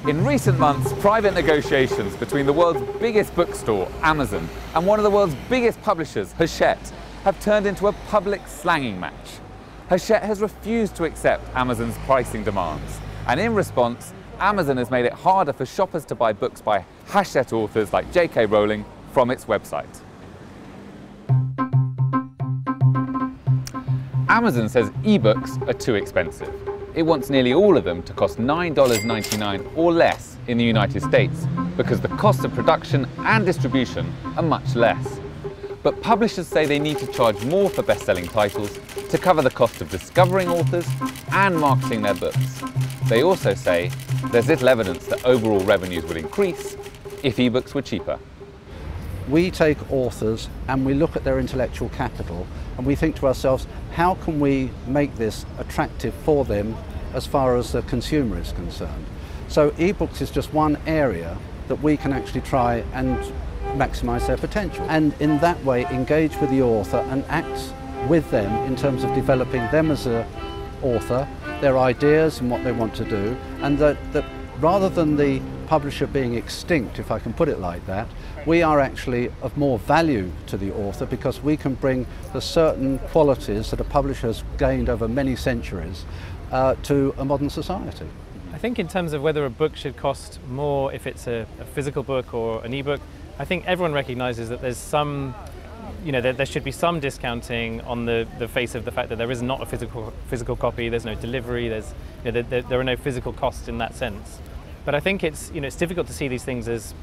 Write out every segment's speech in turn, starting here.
In recent months, private negotiations between the world's biggest bookstore, Amazon, and one of the world's biggest publishers, Hachette, have turned into a public slanging match. Hachette has refused to accept Amazon's pricing demands, and in response, Amazon has made it harder for shoppers to buy books by Hachette authors like J.K. Rowling from its website. Amazon says ebooks are too expensive. It wants nearly all of them to cost $9.99 or less in the United States because the costs of production and distribution are much less. But publishers say they need to charge more for best-selling titles to cover the cost of discovering authors and marketing their books. They also say there's little evidence that overall revenues would increase if ebooks were cheaper. We take authors and we look at their intellectual capital and we think to ourselves, how can we make this attractive for them as far as the consumer is concerned? So ebooks is just one area that we can actually try and maximise their potential, and in that way engage with the author and act with them in terms of developing them as an author, their ideas and what they want to do, and that rather than the publisher being extinct, if I can put it like that, we are actually of more value to the author because we can bring the certain qualities that a publisher has gained over many centuries to a modern society. I think in terms of whether a book should cost more if it's a physical book or an ebook, I think everyone recognises that there's some, there should be some discounting on the face of the fact that there is not a physical copy, there's no delivery, there are no physical costs in that sense. But I think it's difficult to see these things as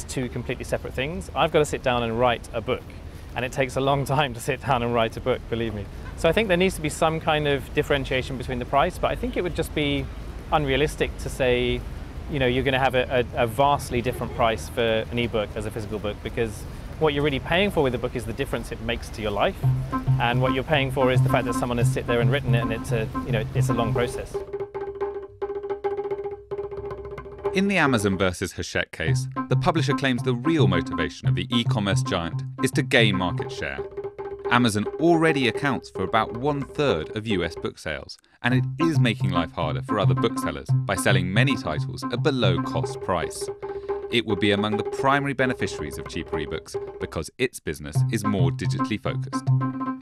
two completely separate things. I've got to sit down and write a book, and it takes a long time to sit down and write a book, believe me. So I think there needs to be some kind of differentiation between the price, but I think it would just be unrealistic to say, you're going to have a vastly different price for an ebook as a physical book, because what you're really paying for with a book is the difference it makes to your life, and what you're paying for is the fact that someone has sit there and written it, and it's a long process. In the Amazon versus Hachette case, the publisher claims the real motivation of the e-commerce giant is to gain market share. Amazon already accounts for about 1/3 of US book sales, and it is making life harder for other booksellers by selling many titles at below cost price. It will be among the primary beneficiaries of cheaper ebooks because its business is more digitally focused.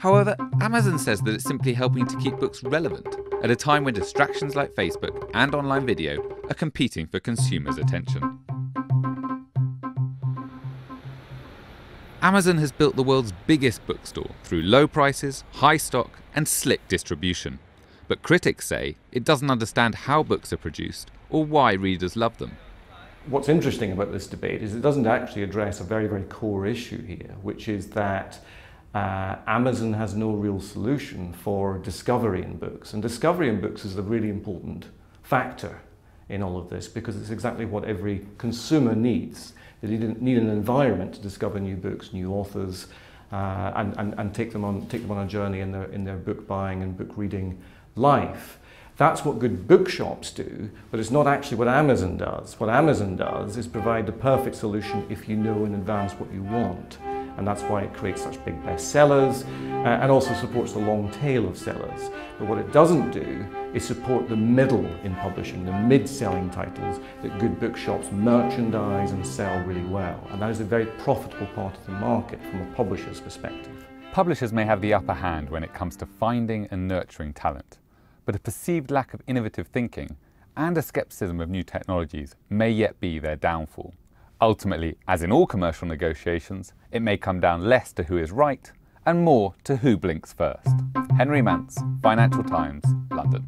However, Amazon says that it's simply helping to keep books relevant at a time when distractions like Facebook and online video are competing for consumers' attention. Amazon has built the world's biggest bookstore through low prices, high stock, and slick distribution. But critics say it doesn't understand how books are produced or why readers love them. What's interesting about this debate is it doesn't actually address a very, very core issue here, which is that Amazon has no real solution for discovery in books. And discovery in books is a really important factor in all of this because it's exactly what every consumer needs. They need an environment to discover new books, new authors, and take them on a journey in their book buying and book reading life. That's what good bookshops do, but it's not actually what Amazon does. What Amazon does is provide the perfect solution if you know in advance what you want. And that's why it creates such big bestsellers and also supports the long tail of sellers. But what it doesn't do is support the middle in publishing, the mid-selling titles that good bookshops merchandise and sell really well. And that is a very profitable part of the market from a publisher's perspective. Publishers may have the upper hand when it comes to finding and nurturing talent, but a perceived lack of innovative thinking and a skepticism of new technologies may yet be their downfall. Ultimately, as in all commercial negotiations, it may come down less to who is right and more to who blinks first. Henry Mance, Financial Times, London.